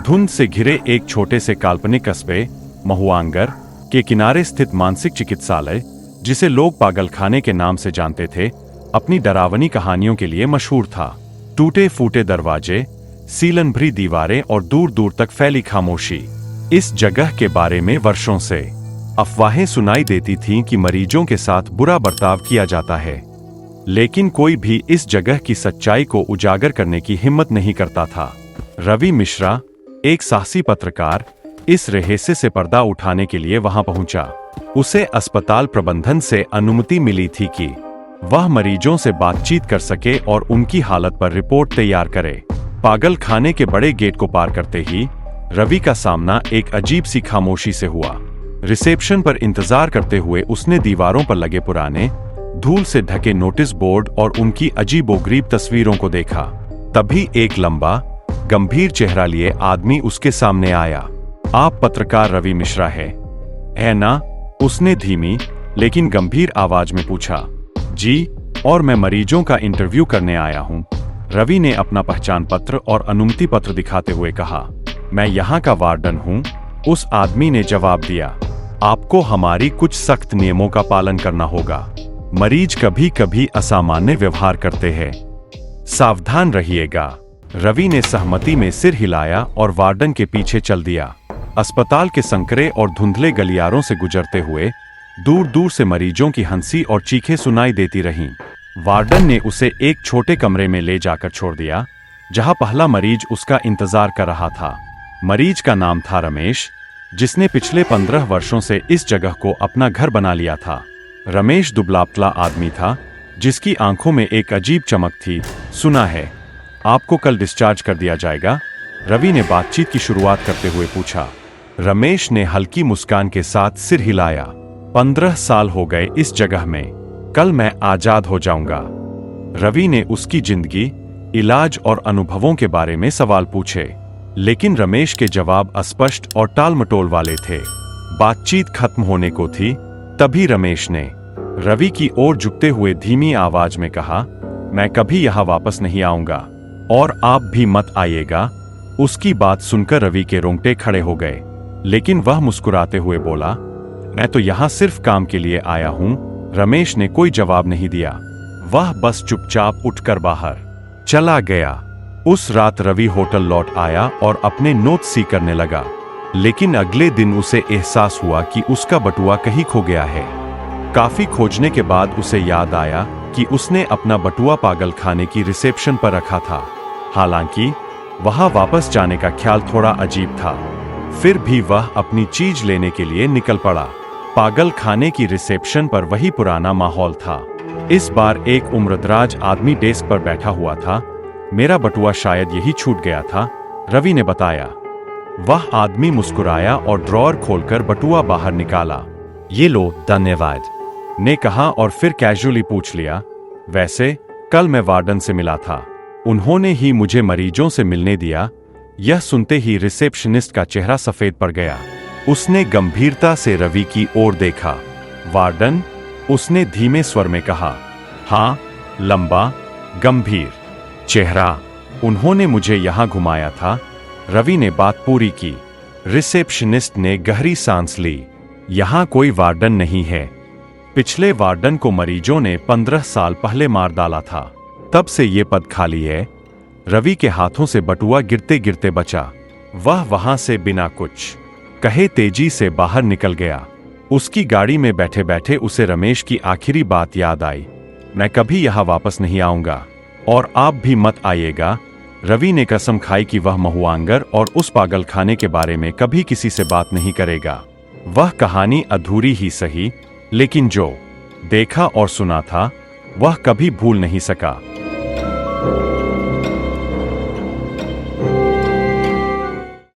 धुंध से घिरे एक छोटे से काल्पनिक कस्बे महुआंगर के किनारे स्थित मानसिक चिकित्सालय, जिसे लोग पागलखाने के नाम से जानते थे, अपनी डरावनी कहानियों के लिए मशहूर था। टूटे फूटे दरवाजे, सीलन भरी दीवारें और दूर दूर तक फैली खामोशी। इस जगह के बारे में वर्षों से अफवाहें सुनाई देती थीं कि मरीजों के साथ बुरा बर्ताव किया जाता है, लेकिन कोई भी इस जगह की सच्चाई को उजागर करने की हिम्मत नहीं करता था। रवि मिश्रा, एक साहसी पत्रकार, इस रहस्य से पर्दा उठाने के लिए वहां पहुंचा। उसे अस्पताल प्रबंधन से अनुमति मिली थी कि वह मरीजों से बातचीत कर सके और उनकी हालत पर रिपोर्ट तैयार करे। पागल खाने के बड़े गेट को पार करते ही रवि का सामना एक अजीब सी खामोशी से हुआ। रिसेप्शन पर इंतजार करते हुए उसने दीवारों पर लगे पुराने, धूल से ढके नोटिस बोर्ड और उनकी अजीबोगरीब तस्वीरों को देखा। तभी एक लंबा, गंभीर चेहरा लिए आदमी उसके सामने आया। आप पत्रकार रवि मिश्रा है ना? उसने धीमी लेकिन गंभीर आवाज में पूछा। जी, और मैं मरीजों का इंटरव्यू करने आया हूं। रवि ने अपना पहचान पत्र और अनुमति पत्र दिखाते हुए कहा। मैं यहाँ का वार्डन हूं, उस आदमी ने जवाब दिया। आपको हमारी कुछ सख्त नियमों का पालन करना होगा। मरीज कभी कभी असामान्य व्यवहार करते हैं, सावधान रहिएगा। रवि ने सहमति में सिर हिलाया और वार्डन के पीछे चल दिया। अस्पताल के संकरे और धुंधले गलियारों से गुजरते हुए दूर दूर से मरीजों की हंसी और चीखें सुनाई देती रहीं। वार्डन ने उसे एक छोटे कमरे में ले जाकर छोड़ दिया, जहां पहला मरीज उसका इंतजार कर रहा था। मरीज का नाम था रमेश, जिसने पिछले 15 वर्षों से इस जगह को अपना घर बना लिया था। रमेश दुबला-पतला आदमी था, जिसकी आंखों में एक अजीब चमक थी। सुना है आपको कल डिस्चार्ज कर दिया जाएगा? रवि ने बातचीत की शुरुआत करते हुए पूछा। रमेश ने हल्की मुस्कान के साथ सिर हिलाया। 15 साल हो गए इस जगह में, कल मैं आजाद हो जाऊंगा। रवि ने उसकी जिंदगी, इलाज और अनुभवों के बारे में सवाल पूछे, लेकिन रमेश के जवाब अस्पष्ट और टालमटोल वाले थे। बातचीत खत्म होने को थी, तभी रमेश ने रवि की ओर झुकते हुए धीमी आवाज में कहा, मैं कभी यहां वापस नहीं आऊंगा और आप भी मत आइएगा। उसकी बात सुनकर रवि के रोंगटे खड़े हो गए, लेकिन वह मुस्कुराते हुए बोला, मैं तो यहां सिर्फ काम के लिए आया हूं। रमेश ने कोई जवाब नहीं दिया, वह बस चुपचाप उठकर बाहर चला गया। उस रात रवि होटल लौट आया और अपने नोट्स सी करने लगा, लेकिन अगले दिन उसे एहसास हुआ कि उसका बटुआ कहीं खो गया है। काफी खोजने के बाद उसे याद आया कि उसने अपना बटुआ पागलखाने की रिसेप्शन पर रखा था। हालांकि वहां वापस जाने का ख्याल थोड़ा अजीब था, फिर भी वह अपनी चीज लेने के लिए निकल पड़ा। पागलखाने की रिसेप्शन पर वही पुराना माहौल था। इस बार एक उम्रदराज आदमी डेस्क पर बैठा हुआ था। मेरा बटुआ शायद यही छूट गया था, रवि ने बताया। वह आदमी मुस्कुराया और ड्रॉअर खोलकर बटुआ बाहर निकाला। ये लो, धन्यवाद, ने कहा और फिर कैजुअली पूछ लिया, वैसे कल मैं वार्डन से मिला था, उन्होंने ही मुझे मरीजों से मिलने दिया। यह सुनते ही रिसेप्शनिस्ट का चेहरा सफेद पड़ गया। उसने गंभीरता से रवि की ओर देखा। वार्डन, उसने धीमे स्वर में कहा। हाँ, लंबा, गंभीर चेहरा। उन्होंने मुझे यहां घुमाया था। रवि ने बात पूरी की। रिसेप्शनिस्ट ने गहरी सांस ली। यहां कोई वार्डन नहीं है। पिछले वार्डन को मरीजों ने 15 साल पहले मार डाला था, तब से ये पद खाली है। रवि के हाथों से बटुआ गिरते गिरते बचा। वह वहां से बिना कुछ कहे तेजी से बाहर निकल गया। उसकी गाड़ी में बैठे बैठे उसे रमेश की आखिरी बात याद आई, मैं कभी यहां वापस नहीं आऊंगा और आप भी मत आइएगा। रवि ने कसम खाई कि वह महुआंगर और उस पागलखाने के बारे में कभी किसी से बात नहीं करेगा। वह कहानी अधूरी ही सही, लेकिन जो देखा और सुना था वह कभी भूल नहीं सका।